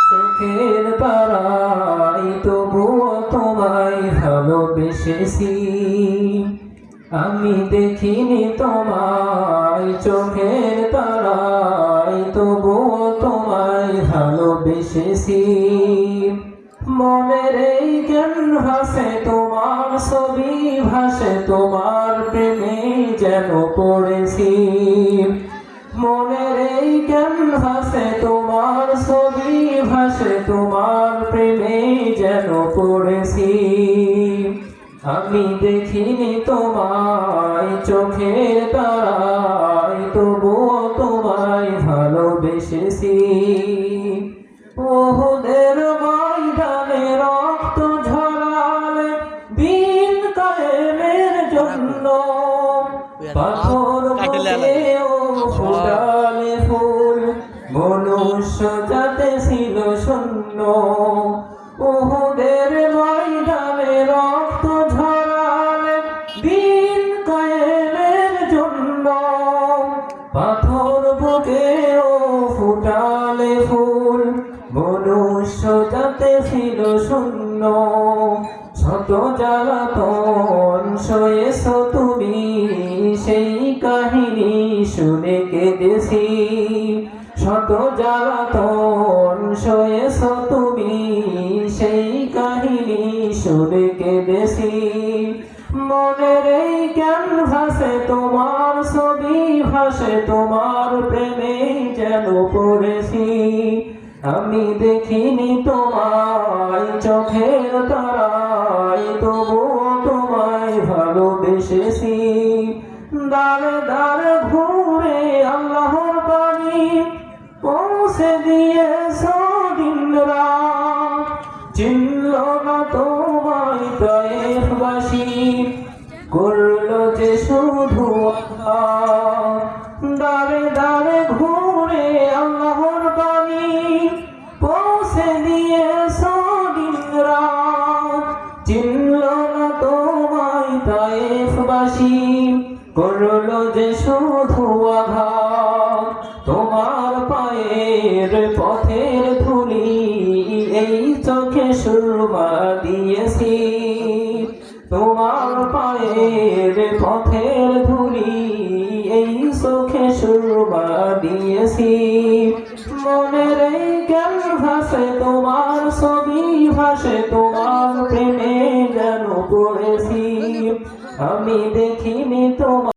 চোখের তারাই তবুও তোমায় ভালোবেসেছি। আমি দেখিনি তোমায় চোখের তারাই তবুও তোমায় ভালোবেসেছি। মনের এই ক্যানভাসে তোমার ছবি ভাসে, তোমার প্রেমে যেন পড়েছি। মনের এই ক্যানভাসে তোমার ছবি ভাসে, তোমার প্রেমে যেন পড়েছি। আমি দেখিনি তোমায় চোখের তারায় তবুও তোমায় ভালোবেসেছি। ওহুদের ময়দানে রক্ত ঝরালে বিন কায়েমের জন্য, পাথর বুকেও ফুটালে ফুল, মনুষ্য জাতি ছিল শূন্য। ওহুদের ময়দানে রক্ত ঝরালে বিন কায়েমের জন্য, পাথর বুকেও ফুটালে ফুল, মনুষ্য জাতি ছিল শূন্য। শত জ্বালাতন সয়েছ তুমি, সেই কাহিনী শুনে কেঁদেছি। শত জ্বালাতন সয়েছ তুমি, সেই কাহিনী শুনে কেঁদেছি। মনের এই ক্যানভাসে তোমার ছবি ভাসে, তোমার প্রেমে যেন পড়েছি। আমি দেখিনি তোমায় চোখের তারায় তবুও তোমায় ভালোবেসেছি। দাঁড়ে দাঁড়ে ঘুরে আল্লাহর বাণী পৌঁছে দিয়েছ দিন রাত, চিনল না তোমায় তায়েফবাসী, করলো যে শুধু আঘাত। দাঁড়ে দাঁড়ে ঘুরে আল্লাহর বাণী পৌঁছে দিয়েছ দিন রাত, চিনল না তোমায় তায়েফবাসী, করলো যে শুধু আঘাত। তোমার পায়ের পথের ধুলি এই চোখে সুরমা দিয়েছি। তোমার পায়ের পথের ধুলি এই চোখে সুরমা দিয়েছি। মনের এই ক্যানভাসে তোমার ছবি ভাসে, তোমার প্রেমে যেন পড়েছি। আমি দেখিনি তোমার